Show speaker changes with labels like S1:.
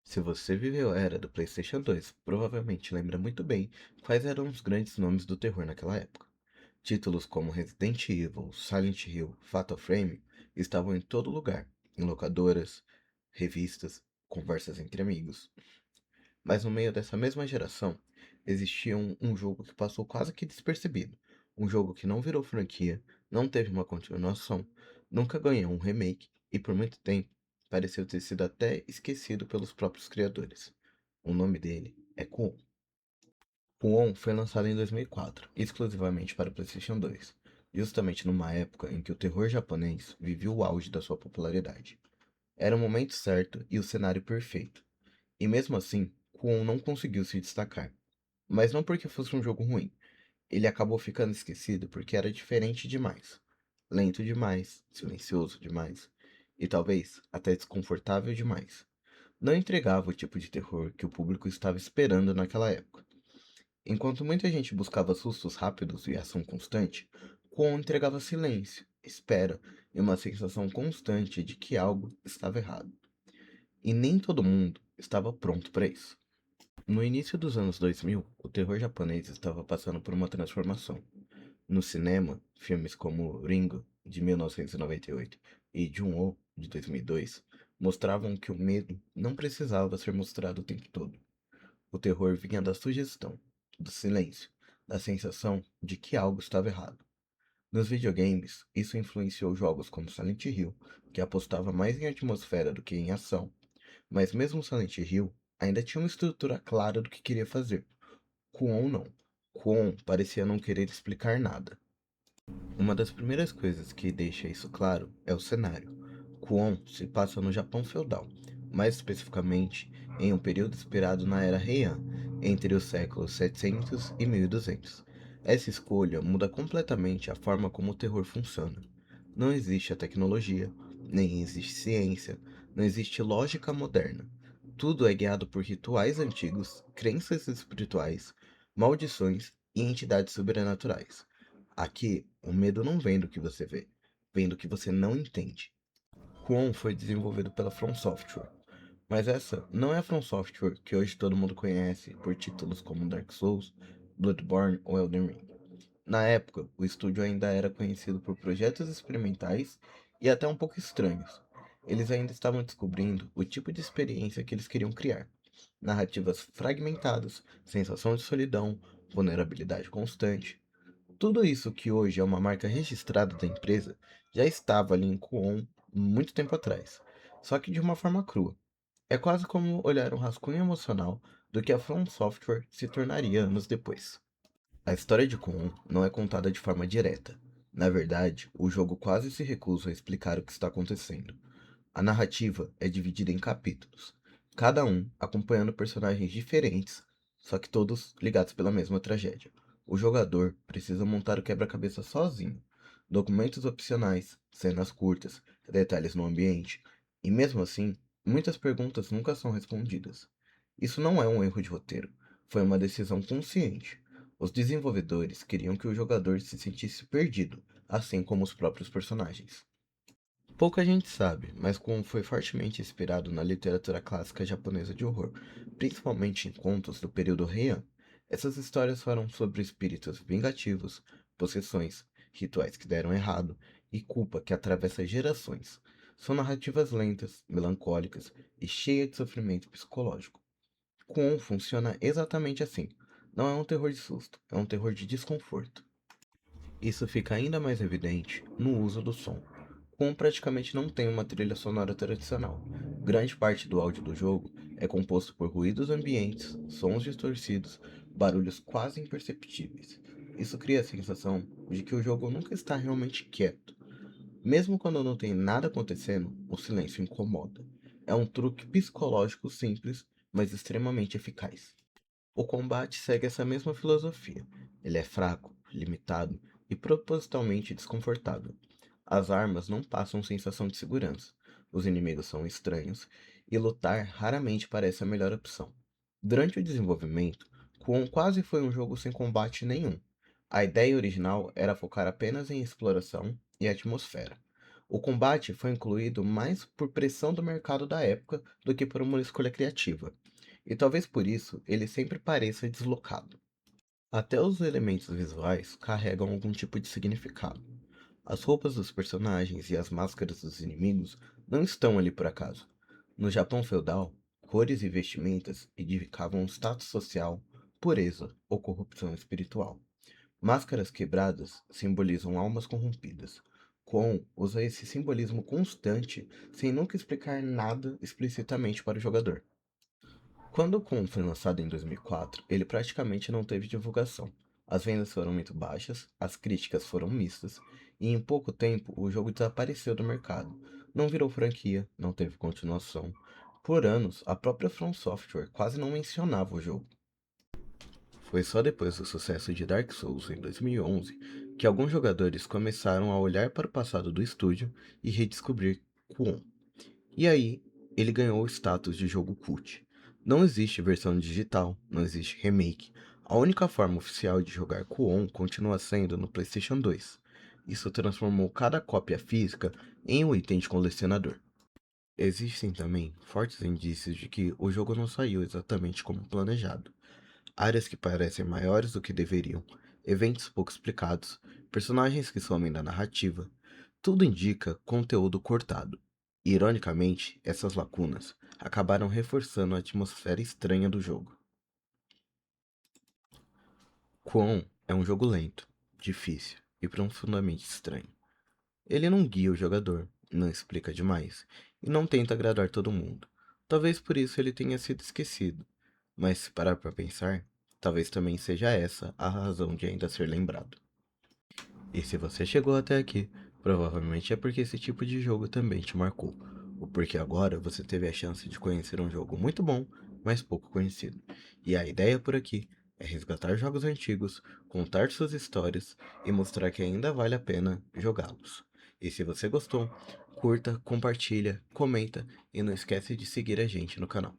S1: Se você viveu a era do PlayStation 2, provavelmente lembra muito bem quais eram os grandes nomes do terror naquela época. Títulos como Resident Evil, Silent Hill, Fatal Frame estavam em todo lugar, em locadoras, revistas, conversas entre amigos. Mas no meio dessa mesma geração, existia um jogo que passou quase que despercebido. Um jogo que não virou franquia, não teve uma continuação, nunca ganhou um remake e por muito tempo pareceu ter sido até esquecido pelos próprios criadores. O nome dele é Kuon. Kuon foi lançado em 2004, exclusivamente para o PlayStation 2, justamente numa época em que o terror japonês vivia o auge da sua popularidade. Era o momento certo e o cenário perfeito. E mesmo assim, Kwon não conseguiu se destacar. Mas não porque fosse um jogo ruim. Ele acabou ficando esquecido porque era diferente demais. Lento demais, silencioso demais e talvez até desconfortável demais. Não entregava o tipo de terror que o público estava esperando naquela época. Enquanto muita gente buscava sustos rápidos e ação constante, Kwon entregava silêncio, espera e uma sensação constante de que algo estava errado. E nem todo mundo estava pronto para isso. No início dos anos 2000, o terror japonês estava passando por uma transformação. No cinema, filmes como Ringo, de 1998, e Jun-Oh, de 2002, mostravam que o medo não precisava ser mostrado o tempo todo. O terror vinha da sugestão, do silêncio, da sensação de que algo estava errado. Nos videogames, isso influenciou jogos como Silent Hill, que apostava mais em atmosfera do que em ação, mas mesmo Silent Hill ainda tinha uma estrutura clara do que queria fazer. Kwon não. Kwon parecia não querer explicar nada. Uma das primeiras coisas que deixa isso claro é o cenário. Kwon se passa no Japão feudal, mais especificamente em um período inspirado na Era Heian, entre os séculos 700 e 1200. Essa escolha muda completamente a forma como o terror funciona. Não existe a tecnologia, nem existe ciência, não existe lógica moderna. Tudo é guiado por rituais antigos, crenças espirituais, maldições e entidades sobrenaturais. Aqui, o medo não vem do que você vê, vem do que você não entende. Kwon foi desenvolvido pela From Software, mas essa não é a From Software que hoje todo mundo conhece por títulos como Dark Souls, Bloodborne ou Elden Ring. Na época, o estúdio ainda era conhecido por projetos experimentais e até um pouco estranhos. Eles ainda estavam descobrindo o tipo de experiência que eles queriam criar. Narrativas fragmentadas, sensação de solidão, vulnerabilidade constante. Tudo isso que hoje é uma marca registrada da empresa já estava ali em Kwon muito tempo atrás, só que de uma forma crua. É quase como olhar um rascunho emocional do que a From Software se tornaria anos depois. A história de Kwon não é contada de forma direta. Na verdade, o jogo quase se recusa a explicar o que está acontecendo. A narrativa é dividida em capítulos, cada um acompanhando personagens diferentes, só que todos ligados pela mesma tragédia. O jogador precisa montar o quebra-cabeça sozinho. Documentos opcionais, cenas curtas, detalhes no ambiente, e mesmo assim, muitas perguntas nunca são respondidas. Isso não é um erro de roteiro, foi uma decisão consciente. Os desenvolvedores queriam que o jogador se sentisse perdido, assim como os próprios personagens. Pouca gente sabe, mas Kwon foi fortemente inspirado na literatura clássica japonesa de horror, principalmente em contos do período Heian. Essas histórias falam sobre espíritos vingativos, possessões, rituais que deram errado e culpa que atravessa gerações. São narrativas lentas, melancólicas e cheias de sofrimento psicológico. Kwon funciona exatamente assim. Não é um terror de susto, é um terror de desconforto. Isso fica ainda mais evidente no uso do som. Como praticamente não tem uma trilha sonora tradicional, grande parte do áudio do jogo é composto por ruídos ambientes, sons distorcidos, barulhos quase imperceptíveis. Isso cria a sensação de que o jogo nunca está realmente quieto. Mesmo quando não tem nada acontecendo, o silêncio incomoda. É um truque psicológico simples, mas extremamente eficaz. O combate segue essa mesma filosofia. Ele é fraco, limitado e propositalmente desconfortável. As armas não passam sensação de segurança. Os inimigos são estranhos e lutar raramente parece a melhor opção. Durante o desenvolvimento, Kwon quase foi um jogo sem combate nenhum. A ideia original era focar apenas em exploração e atmosfera. O combate foi incluído mais por pressão do mercado da época do que por uma escolha criativa, e talvez por isso ele sempre pareça deslocado. Até os elementos visuais carregam algum tipo de significado. As roupas dos personagens e as máscaras dos inimigos não estão ali por acaso. No Japão feudal, cores e vestimentas indicavam status social, pureza ou corrupção espiritual. Máscaras quebradas simbolizam almas corrompidas. Kwon usa esse simbolismo constante sem nunca explicar nada explicitamente para o jogador. Quando o Kwon foi lançado em 2004, ele praticamente não teve divulgação. As vendas foram muito baixas, as críticas foram mistas, e em pouco tempo o jogo desapareceu do mercado. Não virou franquia, não teve continuação. Por anos, a própria From Software quase não mencionava o jogo. Foi só depois do sucesso de Dark Souls em 2011 que alguns jogadores começaram a olhar para o passado do estúdio e redescobrir Kwon. E aí, ele ganhou o status de jogo cult. Não existe versão digital, não existe remake. A única forma oficial de jogar Kwon continua sendo no PlayStation 2. Isso transformou cada cópia física em um item de colecionador. Existem também fortes indícios de que o jogo não saiu exatamente como planejado. Áreas que parecem maiores do que deveriam, eventos pouco explicados, personagens que somem da narrativa, tudo indica conteúdo cortado. Ironicamente, essas lacunas acabaram reforçando a atmosfera estranha do jogo. Kwon é um jogo lento, difícil e profundamente estranho. Ele não guia o jogador, não explica demais e não tenta agradar todo mundo. Talvez por isso ele tenha sido esquecido, mas se parar para pensar, talvez também seja essa a razão de ainda ser lembrado. E se você chegou até aqui, provavelmente é porque esse tipo de jogo também te marcou, ou porque agora você teve a chance de conhecer um jogo muito bom, mas pouco conhecido. E a ideia por aqui é resgatar jogos antigos, contar suas histórias e mostrar que ainda vale a pena jogá-los. E se você gostou, curta, compartilha, comenta e não esquece de seguir a gente no canal.